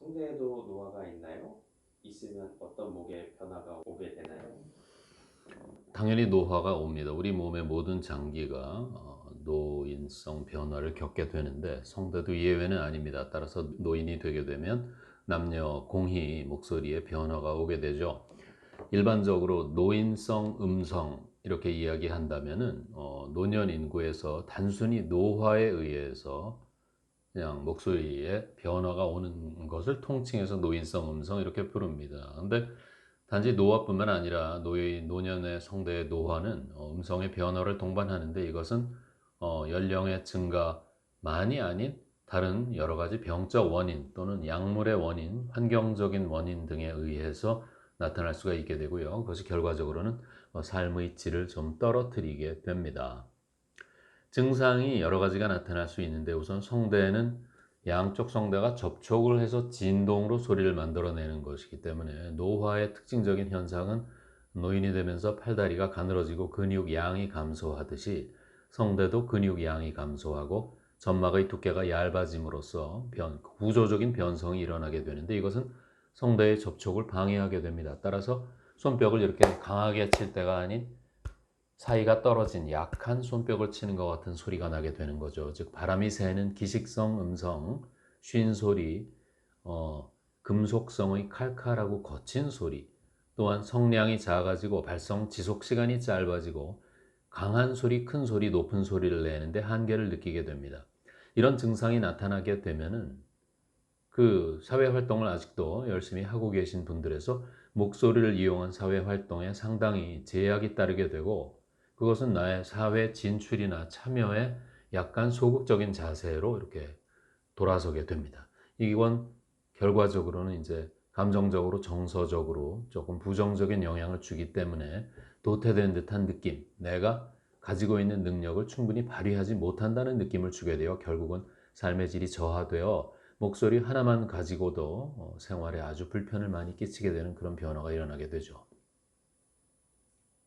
성대에도 노화가 있나요? 있으면 어떤 목에 변화가 오게 되나요? 당연히 노화가 옵니다. 우리 몸의 모든 장기가 노인성 변화를 겪게 되는데 성대도 예외는 아닙니다. 따라서 노인이 되게 되면 남녀 공히 목소리에 변화가 오게 되죠. 일반적으로 노인성 음성 이렇게 이야기한다면은 노년 인구에서 단순히 노화에 의해서 그냥 목소리에 변화가 오는 것을 통칭해서 노인성 음성 이렇게 부릅니다. 근데 단지 노화뿐만 아니라 노년의 성대의 노화는 음성의 변화를 동반하는데 이것은 연령의 증가만이 아닌 다른 여러 가지 병적 원인 또는 약물의 원인, 환경적인 원인 등에 의해서 나타날 수가 있게 되고요. 그것이 결과적으로는 삶의 질을 좀 떨어뜨리게 됩니다. 증상이 여러 가지가 나타날 수 있는데 우선 성대에는 양쪽 성대가 접촉을 해서 진동으로 소리를 만들어내는 것이기 때문에 노화의 특징적인 현상은 노인이 되면서 팔다리가 가늘어지고 근육 양이 감소하듯이 성대도 근육 양이 감소하고 점막의 두께가 얇아짐으로써 구조적인 변성이 일어나게 되는데 이것은 성대의 접촉을 방해하게 됩니다. 따라서 손뼉을 이렇게 강하게 칠 때가 아닌 사이가 떨어진 약한 손뼉을 치는 것 같은 소리가 나게 되는 거죠. 즉 바람이 새는 기식성 음성, 쉰 소리, 금속성의 칼칼하고 거친 소리, 또한 성량이 작아지고 발성 지속 시간이 짧아지고 강한 소리, 큰 소리, 높은 소리를 내는데 한계를 느끼게 됩니다. 이런 증상이 나타나게 되면은 그 사회 활동을 아직도 열심히 하고 계신 분들에서 목소리를 이용한 사회 활동에 상당히 제약이 따르게 되고 그것은 나의 사회 진출이나 참여에 약간 소극적인 자세로 이렇게 돌아서게 됩니다. 이건 결과적으로는 이제 감정적으로 정서적으로 조금 부정적인 영향을 주기 때문에 도태된 듯한 느낌, 내가 가지고 있는 능력을 충분히 발휘하지 못한다는 느낌을 주게 되어 결국은 삶의 질이 저하되어 목소리 하나만 가지고도 생활에 아주 불편을 많이 끼치게 되는 그런 변화가 일어나게 되죠.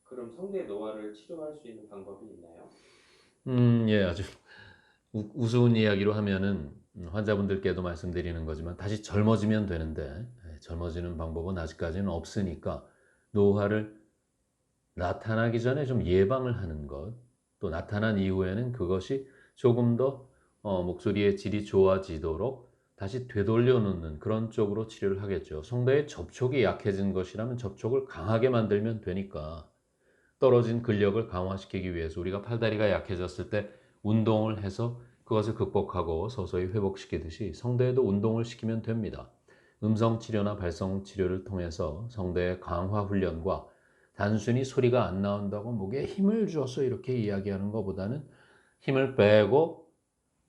그럼 성대 노화를 치료할 수 있는 방법이 있나요? 예, 아주 우스운 이야기로 하면은 환자분들께도 말씀드리는 거지만 다시 젊어지면 되는데 젊어지는 방법은 아직까지는 없으니까 노화를 나타나기 전에 좀 예방을 하는 것, 또 나타난 이후에는 그것이 조금 더 목소리의 질이 좋아지도록 다시 되돌려 놓는 그런 쪽으로 치료를 하겠죠. 성대의 접촉이 약해진 것이라면 접촉을 강하게 만들면 되니까 떨어진 근력을 강화시키기 위해서 우리가 팔다리가 약해졌을 때 운동을 해서 그것을 극복하고 서서히 회복시키듯이 성대에도 운동을 시키면 됩니다. 음성 치료나 발성 치료를 통해서 성대의 강화 훈련과 단순히 소리가 안 나온다고 목에 힘을 주어서 이렇게 이야기하는 것보다는 힘을 빼고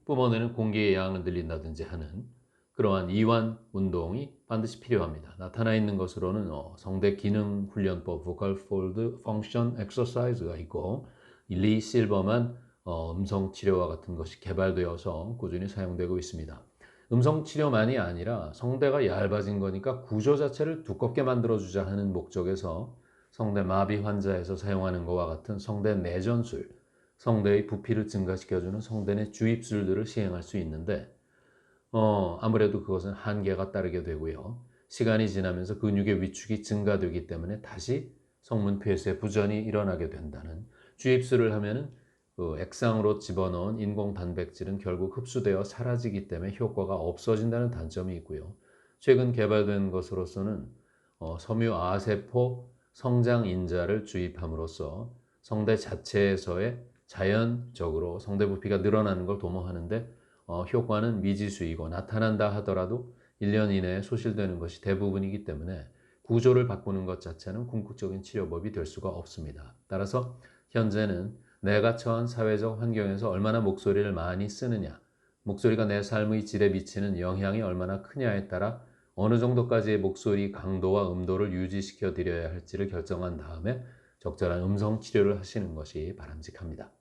뿜어내는 공기의 양을 늘린다든지 하는 그러한 이완 운동이 반드시 필요합니다. 나타나 있는 것으로는 성대 기능 훈련법 Vocal Fold Function Exercise가 있고 리 실버만 음성 치료와 같은 것이 개발되어서 꾸준히 사용되고 있습니다. 음성 치료만이 아니라 성대가 얇아진 거니까 구조 자체를 두껍게 만들어주자 하는 목적에서 성대 마비 환자에서 사용하는 것과 같은 성대 내전술, 성대의 부피를 증가시켜주는 성대 내 주입술들을 시행할 수 있는데 아무래도 그것은 한계가 따르게 되고요. 시간이 지나면서 근육의 위축이 증가되기 때문에 다시 성문 폐쇄 부전이 일어나게 된다는 주입술을 하면은 그 액상으로 집어넣은 인공 단백질은 결국 흡수되어 사라지기 때문에 효과가 없어진다는 단점이 있고요. 최근 개발된 것으로서는 섬유 아세포 성장 인자를 주입함으로써 성대 자체에서의 자연적으로 성대 부피가 늘어나는 걸 도모하는데 효과는 미지수이고 나타난다 하더라도 1년 이내에 소실되는 것이 대부분이기 때문에 구조를 바꾸는 것 자체는 궁극적인 치료법이 될 수가 없습니다. 따라서 현재는 내가 처한 사회적 환경에서 얼마나 목소리를 많이 쓰느냐, 목소리가 내 삶의 질에 미치는 영향이 얼마나 크냐에 따라 어느 정도까지의 목소리 강도와 음도를 유지시켜 드려야 할지를 결정한 다음에 적절한 음성 치료를 하시는 것이 바람직합니다.